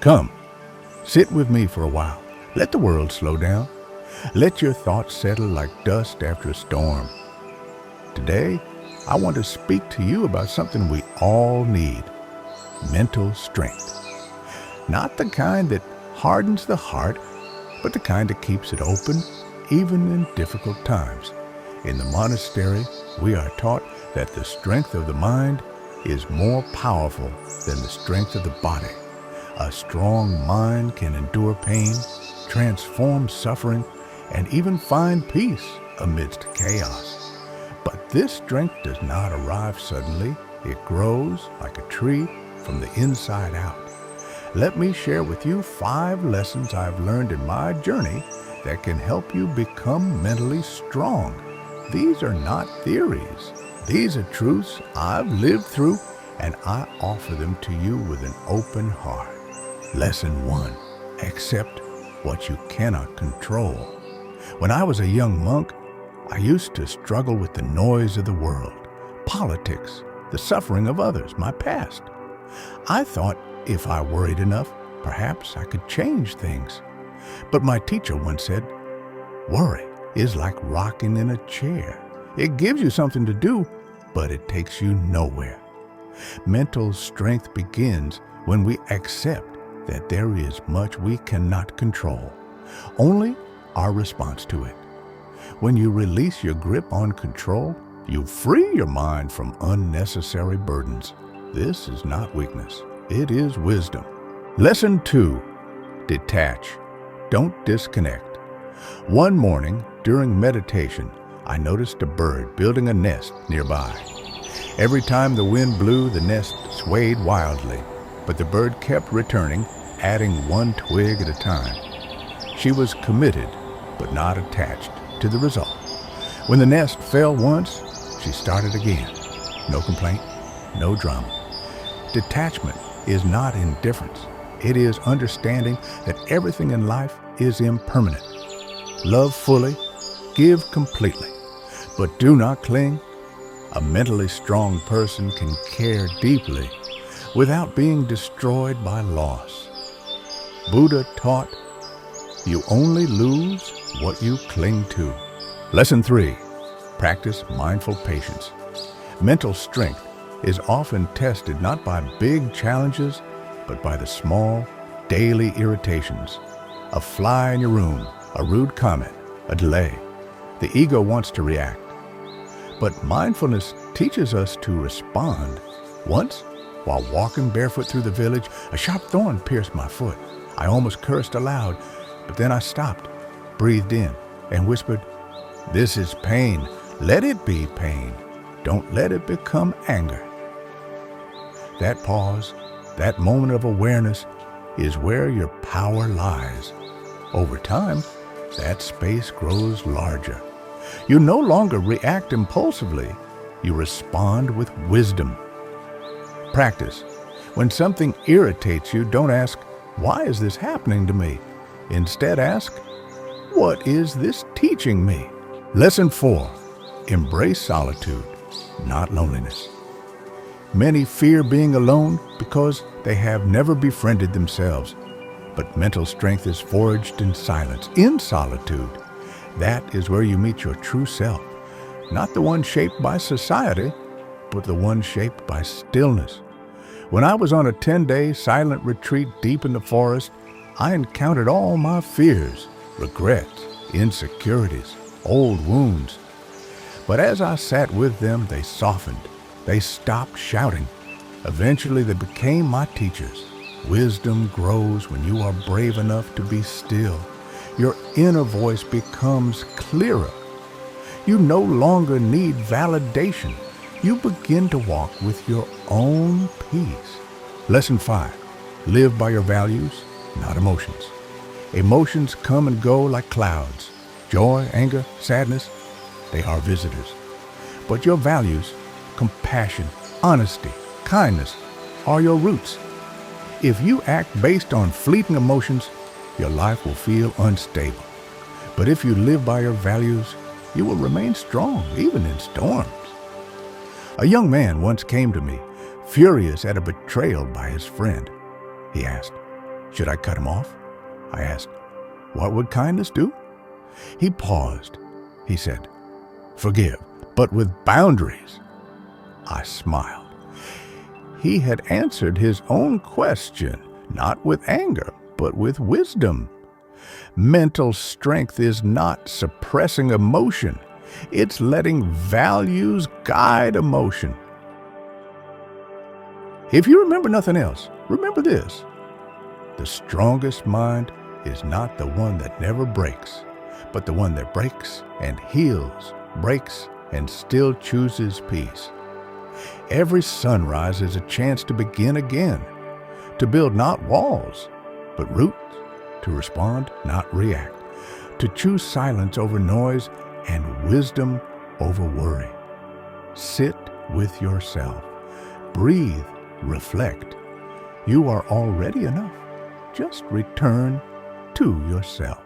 Come, sit with me for a while. Let the world slow down. Let your thoughts settle like dust after a storm. Today, I want to speak to you about something we all need: mental strength. Not the kind that hardens the heart, but the kind that keeps it open, even in difficult times. In the monastery, we are taught that the strength of the mind is more powerful than the strength of the body. A strong mind can endure pain, transform suffering, and even find peace amidst chaos. But this strength does not arrive suddenly. It grows like a tree from the inside out. Let me share with you 5 lessons I've learned in my journey that can help you become mentally strong. These are not theories. These are truths I've lived through, and I offer them to you with an open heart. Lesson 1. Accept what you cannot control. When I was a young monk, I used to struggle with the noise of the world, politics, the suffering of others, my past. I thought if I worried enough, perhaps I could change things. But my teacher once said, worry is like rocking in a chair. It gives you something to do, but it takes you nowhere. Mental strength begins when we accept that there is much we cannot control, only our response to it. When you release your grip on control, you free your mind from unnecessary burdens. This is not weakness, it is wisdom. Lesson 2. Detach. Don't disconnect. One morning during meditation, I noticed a bird building a nest nearby. Every time the wind blew, the nest swayed wildly, but the bird kept returning, adding one twig at a time. She was committed, but not attached to the result. When the nest fell once, she started again. No complaint, no drama. Detachment is not indifference. It is understanding that everything in life is impermanent. Love fully, give completely, but do not cling. A mentally strong person can care deeply without being destroyed by loss. Buddha taught, you only lose what you cling to. Lesson 3. Practice mindful patience. Mental strength is often tested not by big challenges, but by the small, daily irritations. A fly in your room, a rude comment, a delay. The ego wants to react. But mindfulness teaches us to respond. Once, while walking barefoot through the village, a sharp thorn pierced my foot. I almost cursed aloud, but then I stopped, breathed in, and whispered, this is pain. Let it be pain. Don't let it become anger. That pause, that moment of awareness, is where your power lies. Over time, that space grows larger. You no longer react impulsively. You respond with wisdom. Practice. When something irritates you, don't ask, why is this happening to me? Instead, ask, what is this teaching me? Lesson 4. Embrace solitude, not loneliness. Many fear being alone because they have never befriended themselves. But mental strength is forged in silence, in solitude. That is where you meet your true self, not the one shaped by society, but the one shaped by stillness. When I was on a 10-day silent retreat deep in the forest, I encountered all my fears, regrets, insecurities, old wounds. But as I sat with them, they softened. They stopped shouting. Eventually, they became my teachers. Wisdom grows when you are brave enough to be still. Your inner voice becomes clearer. You no longer need validation. You begin to walk with your own peace. Lesson 5. Live by your values, not emotions. Emotions come and go like clouds. Joy, anger, sadness, they are visitors. But your values, compassion, honesty, kindness, are your roots. If you act based on fleeting emotions, your life will feel unstable. But if you live by your values, you will remain strong, even in storms. A young man once came to me, furious at a betrayal by his friend. He asked, Should I cut him off? I asked. What would kindness do? He paused. He said, Forgive, but with boundaries. I smiled. He had answered his own question, not with anger, but with wisdom. Mental strength is not suppressing emotion. It's letting values guide emotion. If you remember nothing else, remember this. The strongest mind is not the one that never breaks, but the one that breaks and heals, breaks and still chooses peace. Every sunrise is a chance to begin again, to build not walls, but roots, to respond, not react, to choose silence over noise and wisdom over worry. Sit with yourself. Breathe, reflect. You are already enough. Just return to yourself.